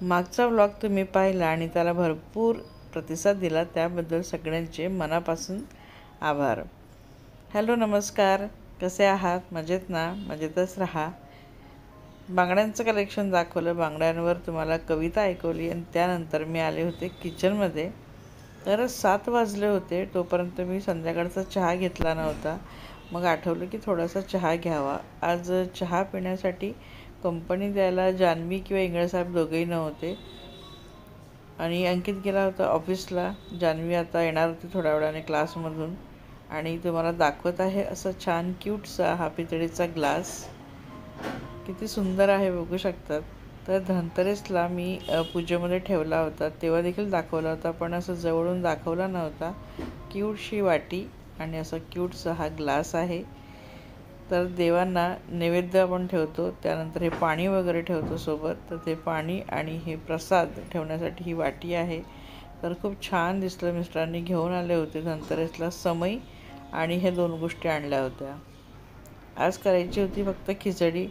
मागचा व्लॉग तुम्ही पाहिला आणि त्याला भरपूर प्रतिसाद दिला, त्याबद्दल सगळ्यांचे मनापासून आभार. हॅलो, नमस्कार. कसे आहात? मजेत ना? मजेतच राहा. बांगड्यांचं कलेक्शन दाखवलं, बांगड्यांवर तुम्हाला कविता ऐकवली आणि त्यानंतर मी आले होते किचनमध्ये. तर 7 वाजले होते. तोपर्यंत मी संध्याकाळचा चहा घेतला नव्हता. मग आठवलं की थोडासा चहा घ्यावा. आज चहा पिण्यासाठी कंपनी द्यायला जान्हवी किंवा इंगळेसाहेब दोघेही नव्हते आणि अंकित गेला होता ऑफिसला. जान्हवी आता येणार होती थोड्या वेळाने क्लासमधून आणि तुम्हाला दाखवत आहे असं छान क्यूटचा हा पितळीचा ग्लास. किती सुंदर आहे बघू शकतात. तर धनतेरसला मी पूजेमध्ये ठेवला होता, तेव्हा देखील दाखवला होता, पण असं जवळून दाखवला नव्हता. क्यूटशी वाटी आणि असं क्यूटचा हा ग्लास आहे. तर देवांना नैवेद्य आपण ठेवतो, त्यानंतर हे पाणी वगैरे ठेवतो सोबत. तर ते पाणी आणि हे प्रसाद ठेवण्यासाठी ही वाटी आहे. तर खूप छान दिसलं. मिस्टरांनी घेऊन आले होते धनतेरसला समई आणि हे 2 गोष्टी आणल्या होत्या. आज करायची होती फक्त खिचडी.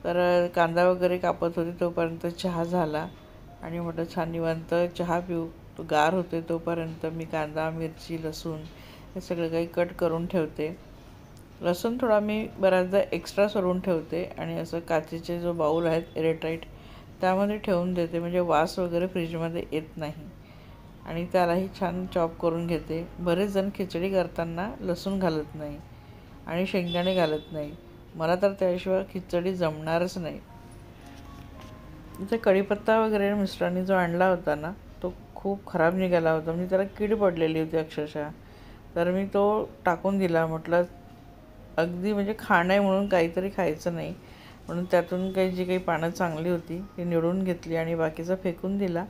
तर कांदा वगैरे कापत होते, तोपर्यंत चहा झाला आणि म्हटलं छान निवांत चहा पिऊ. तो गार होते तोपर्यंत मी कांदा, मिरची, लसूण हे सगळं काही कट करून ठेवते. लसूण थोडा मी बऱ्याचदा एक्स्ट्रा सोलून ठेवते आणि असं काचेचे जो बाऊल आहेत एअरटाईट त्यामध्ये ठेवून देते, म्हणजे वास वगैरे फ्रीजमध्ये येत नाही. आणि त्यालाही छान चॉप करून घेते. बरेच जण खिचडी करताना लसूण घालत नाही आणि शेंगदाणे घालत नाही. मला तर त्याशिवाय खिचडी जमणारच नाही. इथे कढीपत्ता वगैरे मिस्टरांनी जो आणला होता ना, तो खूप खराब निघाला होता, म्हणजे त्याला कीड पडलेली होती अक्षरशः. तर मी तो टाकून दिला. म्हटलं अगदी म्हणजे खाणं आहे म्हणून काहीतरी खायचं नाही, म्हणून त्यातून काही जी काही पानं चांगली होती ती निवडून घेतली आणि बाकीचा फेकून दिला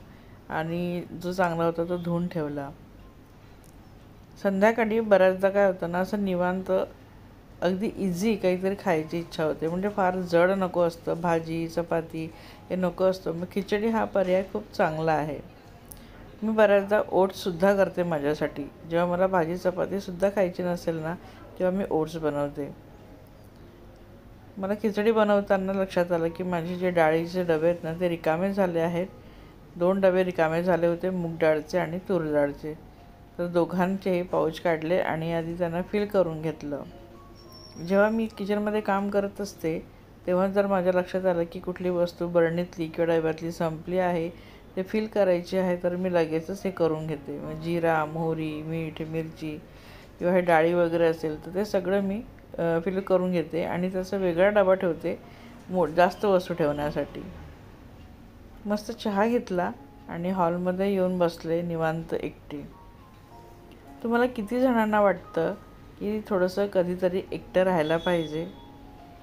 आणि जो चांगला होता तो धुवून ठेवला. संध्याकाळी बऱ्याचदा काय होतं ना, असं निवांत अगदी इझी काहीतरी खायची इच्छा होते, म्हणजे फार जड नको असतं, भाजी चपाती हे नको असतं. मग खिचडी हा पर्याय खूप चांगला आहे. मी बऱ्याचदा ओट्ससुद्धा करते माझ्यासाठी. जेव्हा मला भाजी चपातीसुद्धा खायची नसेल ना, तेव्हा मी ओट्स बनवते. मला खिचडी बनवताना लक्षात आलं की माझे जे डाळीचे डबे आहेत ना, ते रिकामे झाले आहेत. 2 डबे रिकामे झाले होते, मूग डाळचे आणि तूर डाळचे. तर दोघांचेही पाऊच काढले आणि आधी त्यांना फिल करून घेतलं. जेव्हा मी किचनमध्ये काम करत असते तेव्हा जर माझ्या लक्षात आलं की कुठली वस्तू बरणीतली किंवा डब्यातली संपली आहे, ते फिल करायची आहे, तर मी लगेचच हे करून घेते. मग जिरा, मोहरी, मीठ, मिरची किंवा हे डाळी वगैरे असेल तर ते सगळं मी फिल करून घेते आणि त्याचा वेगळा डबा ठेवते जास्त वस्तू ठेवण्यासाठी. मस्त चहा घेतला आणि हॉलमध्ये येऊन बसले निवांत एकटी. तुम्हाला किती जणांना वाटतं की थोडंसं कधीतरी एकटं राहायला पाहिजे?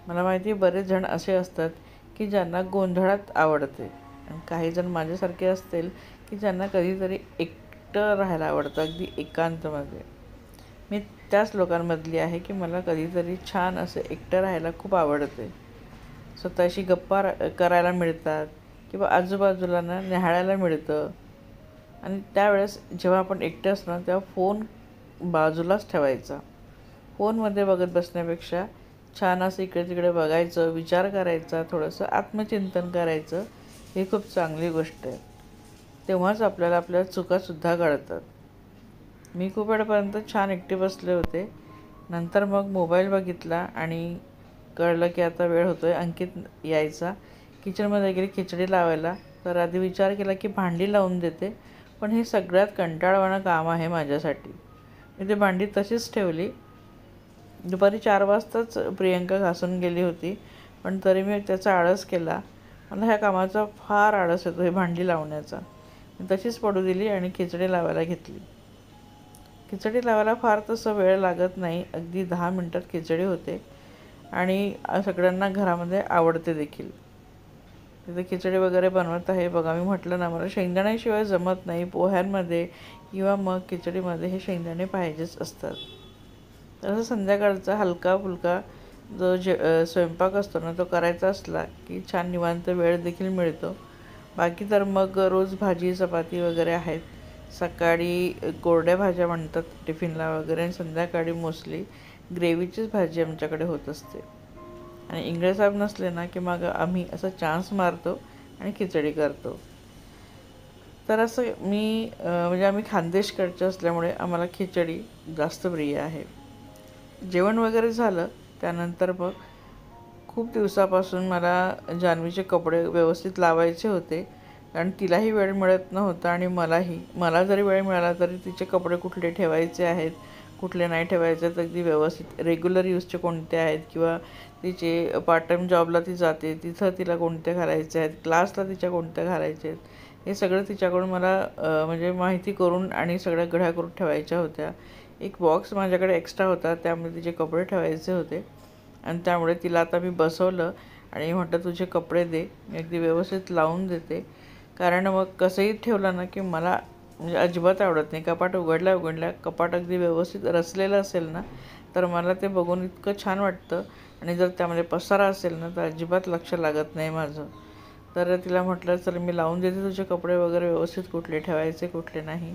मला माहिती आहे बरेच जण असे असतात की ज्यांना गोंधळात आवडते आणि काही जण माझ्यासारखे असतील की ज्यांना कधीतरी एकटं राहायला आवडतं, अगदी एकांतमध्ये. मी त्याच लोकांमधली आहे की मला कधीतरी छान असं एकटं राहायला खूप आवडते. स्वतःशी गप्पा करायला मिळतात किंवा आजूबाजूला ना न्याहाळायला मिळतं. आणि त्यावेळेस जेव्हा आपण एकटे असतो तेव्हा फोन बाजूलाच ठेवायचा. फोनमध्ये बघत बसण्यापेक्षा छान असं इकडे तिकडे बघायचं, विचार करायचा, थोडंसं आत्मचिंतन करायचं. ही खूप चांगली गोष्ट आहे. तेव्हाच आपल्याला आपल्या चुकासुद्धा कळतात. मी खूप वेळपर्यंत छान एकटे बसले होते. नंतर मग मोबाईल बघितला आणि कळलं की आता वेळ होतो आहे अंकित यायचा. किचनमध्ये गेली खिचडी लावायला. तर आधी विचार केला की भांडी लावून देते, पण हे सगळ्यात कंटाळवाणं काम आहे माझ्यासाठी. मी ते भांडी तशीच ठेवली. दुपारी 4 वाजताच प्रियंका घासून गेली होती, पण तरी मी त्याचा आळस केला. मला ह्या कामाचा फार आळस येतो, हे भांडी लावण्याचा. मी तशीच पडू दिली आणि खिचडी लावायला घेतली. खिचडी लावायला फार तसं वेळ लागत नाही, अगदी 10 मिनटात खिचडी होते आणि सगळ्यांना घरामध्ये आवडते देखील. तिथे खिचडी वगैरे बनवत आहे बघा. मी म्हटलं ना, मला शेंगदाण्याशिवाय जमत नाही. पोह्यांमध्ये किंवा मग खिचडीमध्ये हे शेंगदाणे पाहिजेच असतात. तसं संध्याकाळचा हलका फुलका जो स्वयंपाक असतो ना, तो करायचा असला की छान निवांत वेळ देखील मिळतो. बाकी तर मग रोज भाजी चपाती वगैरे आहेत. सकाळी कोरड्या भाज्या म्हणतात टिफिनला वगैरे आणि संध्याकाळी मोस्टली ग्रेव्हीचीच भाजी आमच्याकडे होत असते. आणि इंगळेसाहेब नसले ना की मग आम्ही असा चान्स मारतो आणि खिचडी करतो. तर असं मी म्हणजे आम्ही खानदेशकडचे असल्यामुळे आम्हाला खिचडी जास्त प्रिय आहे. जेवण वगैरे झालं त्यानंतर मग खूप दिवसापासून मला जान्हवीचे कपडे व्यवस्थित लावायचे होते, कारण तिलाही वेळ मिळत नव्हता आणि मला जरी वेळ मिळाला तरी तिचे कपडे कुठले ठेवायचे आहेत, कुठले नाही ठेवायचे आहेत, अगदी व्यवस्थित रेग्युलर यूजचे कोणते आहेत किंवा तिचे पार्ट टाईम जॉबला ती जाते तिथं तिला कोणते घालायचे आहेत, क्लासला तिच्या कोणत्या घालायचे आहेत, हे सगळं तिच्याकडून मला म्हणजे माहिती करून आणि सगळ्या घड्या करून ठेवायच्या होत्या. एक बॉक्स माझ्याकडे एक्स्ट्रा होता, त्यामध्ये तिचे कपडे ठेवायचे होते आणि त्यामुळे तिला आता मी बसवलं आणि म्हटलं तुझे कपडे दे, मी अगदी व्यवस्थित लावून देते. कारण मग कसंही ठेवलं ना की मला म्हणजे अजिबात आवडत नाही. कपाट उघडल्या कपाट अगदी व्यवस्थित रचलेलं असेल ना तर मला ते बघून इतकं छान वाटतं आणि जर त्यामध्ये पसारा असेल ना तर अजिबात लक्ष लागत नाही माझं. तर तिला म्हटलं चल मी लावून देते तुझे कपडे वगैरे व्यवस्थित, कुठले ठेवायचे कुठले नाही.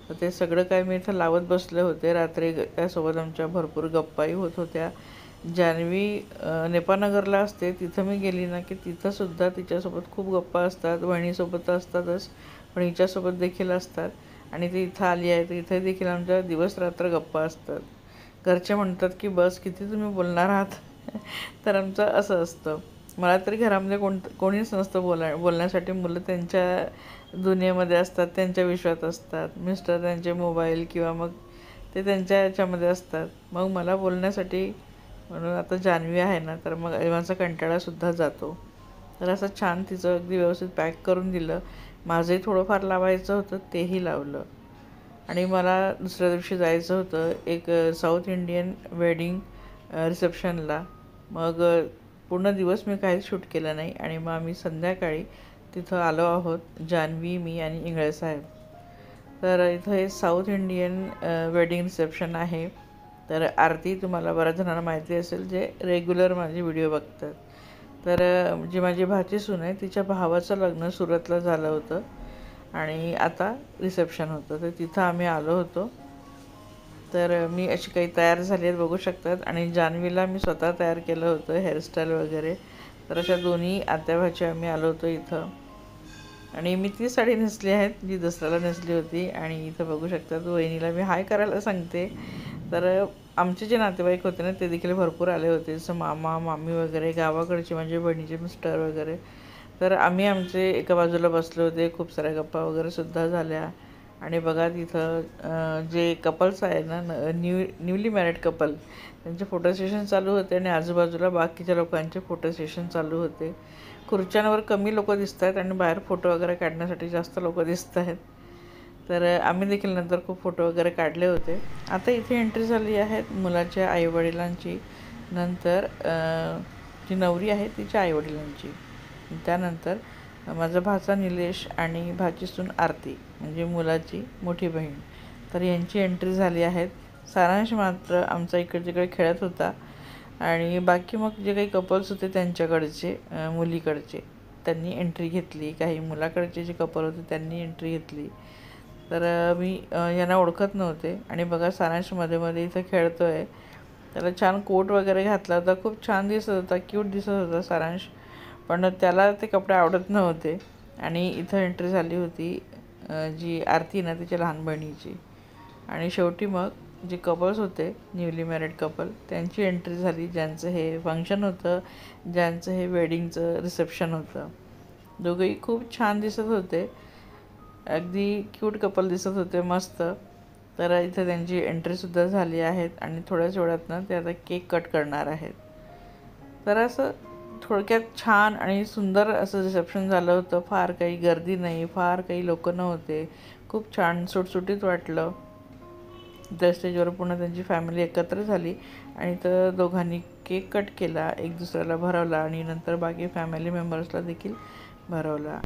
तर ते सगळं काय मी इथं लावत बसले होते. रात्री त्यासोबत आमच्या भरपूर गप्पाही होत होत्या. जान्हवी नेपानगरला असते, तिथं मी गेली ना की तिथंसुद्धा तिच्यासोबत खूप गप्पा असतात. बहिणीसोबत असतातच पण हिच्यासोबत देखील असतात आणि ती इथं आली आहे तर इथे देखील आमच्या दिवस रात्र गप्पा असतात. घरचे म्हणतात की बस किती तुम्ही बोलणार आहात तर आमचं असं असतं. मला तरी घरामध्ये कोणीच नसतं बोलण्यासाठी. मुलं त्यांच्या दुनियेमध्ये असतात, त्यांच्या विश्वात असतात, मिस्टर त्यांचे मोबाईल किंवा मग ते त्यांच्या याच्यामध्ये असतात. मग मला बोलण्यासाठी म्हणून आता जान्हवी आहे ना तर मग माझा कंटाळासुद्धा जातो. तर असं छान तिचं अगदी व्यवस्थित पॅक करून दिलं. माझंही थोडंफार लावायचं होतं तेही लावलं आणि मला दुसऱ्या दिवशी जायचं होतं एक साऊथ इंडियन वेडिंग रिसेप्शनला. मग पूर्ण दिवस मी काहीच शूट केलं नाही आणि मग आम्ही संध्याकाळी तिथं आलो आहोत, जान्हवी, मी आणि इंगळे साहेब. तर इथं हे साऊथ इंडियन वेडिंग रिसेप्शन आहे. तर आरती तुम्हाला बऱ्याच जणांना माहिती असेल जे रेग्युलर माझे व्हिडिओ बघतात. तर जी माझी भाचीसून आहे तिच्या भावाचं लग्न सुरतला झालं होतं आणि आता रिसेप्शन होतं, तर तिथं आम्ही आलो होतो. तर मी अशी काही तयार झाली आहेत बघू शकतात आणि जान्हवीला मी स्वतः तयार केलं होतं, हेअरस्टाईल वगैरे. तर अशा दोन्ही आत्याभाची आम्ही आलो होतो इथं आणि मी ती साडी नेसली आहेत जी दसऱ्याला नेसली होती आणि इथं बघू शकतात वहिनीला मी हाय करायला सांगते. तर आमचे जे नातेवाईक होते ना ते देखील भरपूर आले होते, जसं मामा मामी वगैरे, गावाकडचे माझे बहिणीचे मिस्टर वगैरे. तर आम्ही आमचे एका बाजूला बसले होते, खूप साऱ्या गप्पा वगैरेसुद्धा झाल्या. आणि बघा तिथं जे कपल्स आहे ना न्यूली मॅरिड कपल त्यांचे फोटो सेशन चालू होते आणि आजूबाजूला बाकीच्या लोकांचे फोटो सेशन चालू होते. खुर्च्यांवर कमी लोक दिसत आहेत आणि बाहेर फोटो वगैरे काढण्यासाठी जास्त लोक दिसत आहेत. तर आम्ही देखील नंतर खूप फोटो वगैरे काढले होते. आता इथे एंट्री झाली आहेत मुलाच्या आईवडिलांची, नंतर जी नवरी आहे तिच्या आईवडिलांची, त्यानंतर माझा भाचा निलेश आणि भाचीसून आरती म्हणजे मुलाची मोठी बहीण, तर यांची एंट्री झाली आहेत. सारांश मात्र आमचा इकडे तिकडे खेळत होता आणि बाकी मग जे काही कपल्स होते त्यांच्याकडचे मुलीकडचे त्यांनी एंट्री घेतली, काही मुलाकडचे जे कपल होते त्यांनी एंट्री घेतली. तर मी यांना ओळखत नव्हते आणि बघा सारांश मध्ये मध्ये इथं खेळतो आहे. त्याला छान कोट वगैरे घातला होता, खूप छान दिसत होता, क्यूट दिसत होता सारांश, पण त्याला ते कपडे आवडत नव्हते. आणि इथं एंट्री झाली होती जी आरती ना तिच्या लहान बहिणीची. आणि शेवटी मग जे कपल्स होते न्यूली मॅरिड कपल त्यांची एंट्री झाली, ज्यांचं हे फंक्शन होतं, ज्यांचं हे वेडिंगचं रिसेप्शन होतं. दोघंही खूप छान दिसत होते, अगदी क्यूट कपल दिसत होते, मस्त. तर इथं त्यांची एंट्रीसुद्धा झाली आहेत आणि थोड्याच वेळात ना ते आता केक कट करणार आहेत. तर असं थोडक्यात छान आणि सुंदर असं रिसेप्शन झालं होतं. फार काही गर्दी नाही, फार काही लोक नव्हते, खूप छान सुटसुटीत वाटलं. त्या स्टेजवर पुन्हा त्यांची फॅमिली एकत्र झाली आणि तर दोघांनी केक कट केला, एक दुसऱ्याला भरवला आणि नंतर बाकी फॅमिली मेंबर्सला देखील भरवला.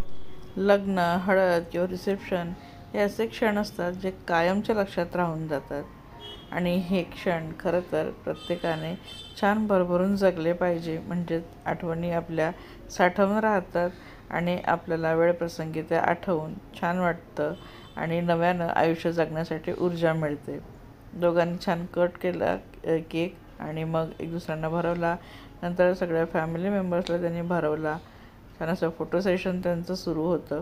लग्न, हळद किंवा रिसेप्शन हे असे क्षण असतात जे कायमच्या लक्षात राहून जातात आणि हे क्षण खरं तर प्रत्येकाने छान भरभरून जगले पाहिजे, म्हणजेच आठवणी आपल्या साठवून राहतात आणि आपल्याला वेळप्रसंगी ते आठवून छान वाटतं आणि नव्यानं आयुष्य जगण्यासाठी ऊर्जा मिळते. दोघांनी छान कट केला केक आणि मग एक दुसऱ्यांना भरवला, नंतर सगळ्या फॅमिली मेंबर्सला त्यांनी भरवला. छान असं फोटो सेशन त्यांचं सुरू होतं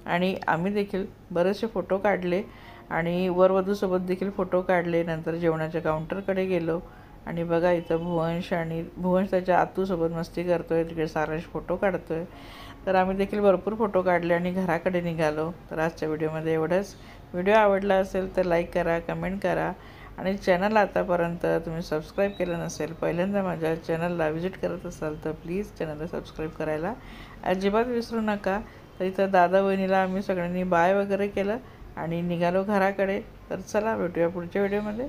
आणि आम्ही देखील बरेचसे फोटो काढले आणि वरवधूसोबत देखील फोटो काढले. नंतर जेवणाच्या काउंटरकडे गेलो आणि बघा इथं भुवंश त्याच्या आतूसोबत मस्ती करतोय, तिकडे सारांश फोटो काढतोय. तर आम्ही देखील भरपूर फोटो काढले आणि घराकडे निघालो. तर आजच्या व्हिडिओमध्ये एवढंच. व्हिडिओ आवडला असेल तर लाईक करा, कमेंट करा आणि चॅनल आतापर्यंत तुम्ही सबस्क्राईब केलं नसेल, पहिल्यांदा माझ्या चॅनलला व्हिजिट करत असाल तर प्लीज चॅनलला सबस्क्राईब करायला अजिबात विसरू नका. तर इथं दादा वहिनीला आम्ही सगळ्यांनी बाय वगैरे केलं आणि निघालो घराकडे. तर चला भेटूया पुढच्या व्हिडिओमध्ये.